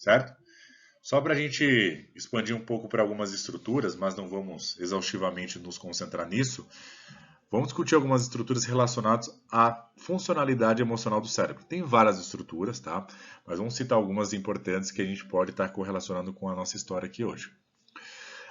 certo? Só para a gente expandir um pouco para algumas estruturas, mas não vamos exaustivamente nos concentrar nisso, vamos discutir algumas estruturas relacionadas à funcionalidade emocional do cérebro. Tem várias estruturas, tá? Mas vamos citar algumas importantes que a gente pode estar correlacionando com a nossa história aqui hoje.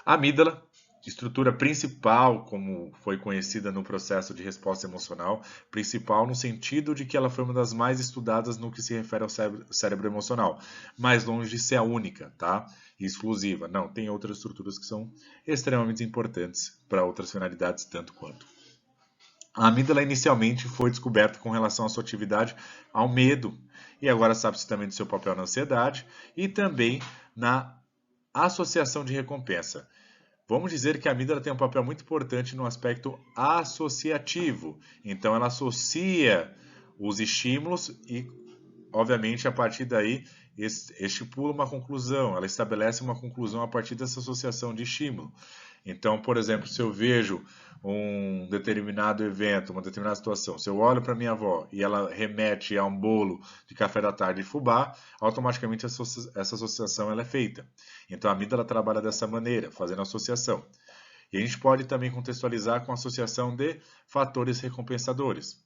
A amígdala, estrutura principal, como foi conhecida no processo de resposta emocional, principal no sentido de que ela foi uma das mais estudadas no que se refere ao cérebro emocional, mas longe de ser a única, tá? Exclusiva. Não, tem outras estruturas que são extremamente importantes para outras finalidades, tanto quanto. A amígdala inicialmente foi descoberta com relação à sua atividade ao medo, e agora sabe-se também do seu papel na ansiedade e também na associação de recompensa. Vamos dizer que a amígdala tem um papel muito importante no aspecto associativo. Então, ela associa os estímulos e, obviamente, a partir daí, estipula uma conclusão. Ela estabelece uma conclusão a partir dessa associação de estímulo. Então, por exemplo, se eu vejo um determinado evento, uma determinada situação, se eu olho para minha avó e ela remete a um bolo de café da tarde de fubá, automaticamente essa associação ela é feita. Então, a amígdala trabalha dessa maneira, fazendo associação. E a gente pode também contextualizar com a associação de fatores recompensadores.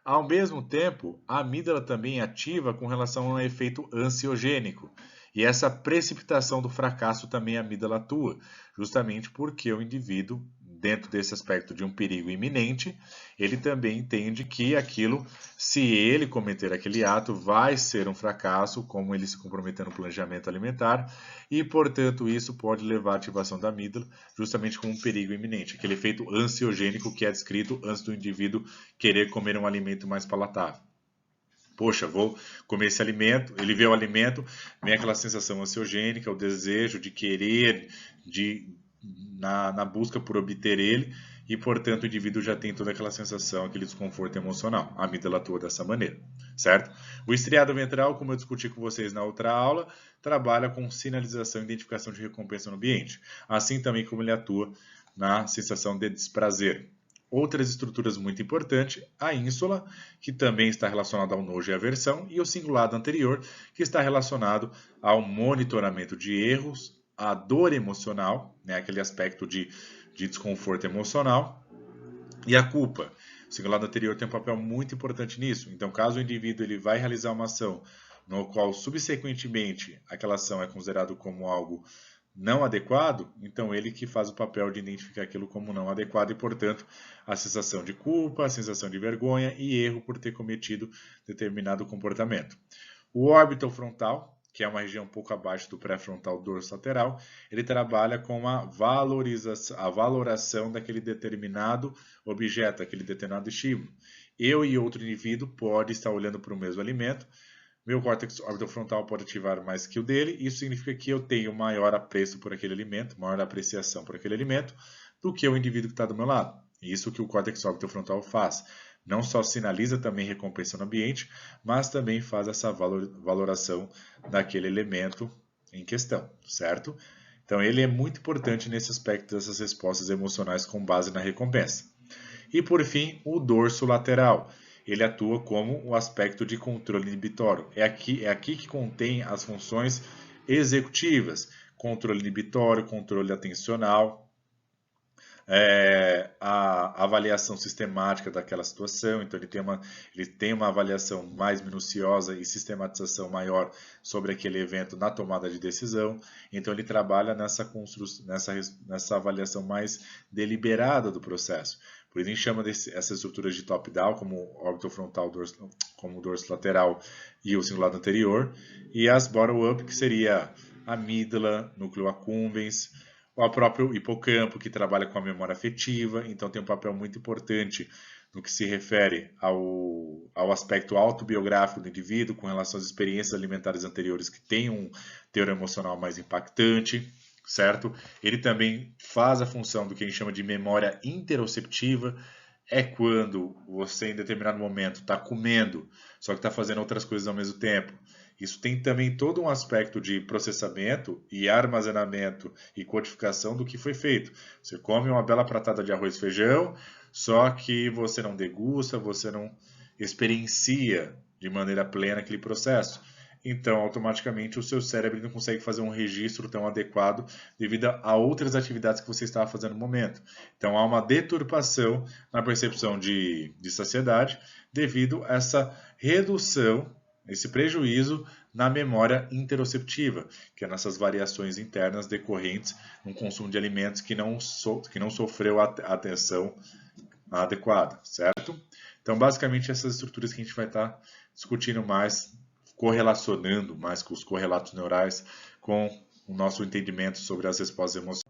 Ao mesmo tempo, a amígdala também é ativa com relação a um efeito ansiogênico. E essa precipitação do fracasso também a amígdala atua, justamente porque o indivíduo, dentro desse aspecto de um perigo iminente, ele também entende que aquilo, se ele cometer aquele ato, vai ser um fracasso, como ele se comprometer no planejamento alimentar, e, portanto, isso pode levar à ativação da amígdala, justamente como um perigo iminente, aquele efeito ansiogênico que é descrito antes do indivíduo querer comer um alimento mais palatável. Poxa, vou comer esse alimento, ele vê o alimento, vem aquela sensação ansiogênica, o desejo de querer, na busca por obter ele, e portanto o indivíduo já tem toda aquela sensação, aquele desconforto emocional. A amígdala atua dessa maneira, certo? O estriado ventral, como eu discuti com vocês na outra aula, trabalha com sinalização e identificação de recompensa no ambiente, assim também como ele atua na sensação de desprazer. Outras estruturas muito importantes, a ínsula, que também está relacionada ao nojo e aversão, e o cingulado anterior, que está relacionado ao monitoramento de erros, a dor emocional, né, aquele aspecto de desconforto emocional, e a culpa. O cingulado anterior tem um papel muito importante nisso. Então, caso o indivíduo ele vai realizar uma ação no qual, subsequentemente, aquela ação é considerada como algo não adequado, então ele que faz o papel de identificar aquilo como não adequado e, portanto, a sensação de culpa, a sensação de vergonha e erro por ter cometido determinado comportamento. O órbito frontal, que é uma região um pouco abaixo do pré-frontal dorso lateral, ele trabalha com a valoração daquele determinado objeto, aquele determinado estímulo. Eu e outro indivíduo pode estar olhando para o mesmo alimento, meu córtex orbitofrontal pode ativar mais que o dele, isso significa que eu tenho maior apreço por aquele alimento, maior apreciação por aquele alimento, do que o indivíduo que está do meu lado. Isso que o córtex orbitofrontal faz. Não só sinaliza também recompensa no ambiente, mas também faz essa valoração daquele elemento em questão, certo? Então ele é muito importante nesse aspecto dessas respostas emocionais com base na recompensa. E por fim, o dorso lateral. Ele atua como o aspecto de controle inibitório. É aqui que contém as funções executivas, controle inibitório, controle atencional, a avaliação sistemática daquela situação. Então ele tem uma avaliação mais minuciosa e sistematização maior sobre aquele evento na tomada de decisão. Então ele trabalha nessa avaliação mais deliberada do processo. Por isso a gente chama essas estruturas de top-down, como orbitofrontal, como o dorso lateral e o cingulado anterior, e as bottom-up, que seria a amígdala, núcleo accumbens, o próprio hipocampo, que trabalha com a memória afetiva, então tem um papel muito importante no que se refere ao aspecto autobiográfico do indivíduo, com relação às experiências alimentares anteriores que têm um teor emocional mais impactante, certo? Ele também faz a função do que a gente chama de memória interoceptiva, é quando você em determinado momento está comendo, só que está fazendo outras coisas ao mesmo tempo. Isso tem também todo um aspecto de processamento e armazenamento e codificação do que foi feito. Você come uma bela pratada de arroz e feijão, só que você não degusta, você não experiencia de maneira plena aquele processo. então automaticamente o seu cérebro não consegue fazer um registro tão adequado devido a outras atividades que você estava fazendo no momento. Então há uma deturpação na percepção de saciedade devido a essa redução, esse prejuízo na memória interoceptiva, que é nessas variações internas decorrentes no consumo de alimentos que não sofreu a atenção adequada, certo? Então, basicamente, essas estruturas que a gente vai estar discutindo mais, correlacionando mais com os correlatos neurais, com o nosso entendimento sobre as respostas emocionais.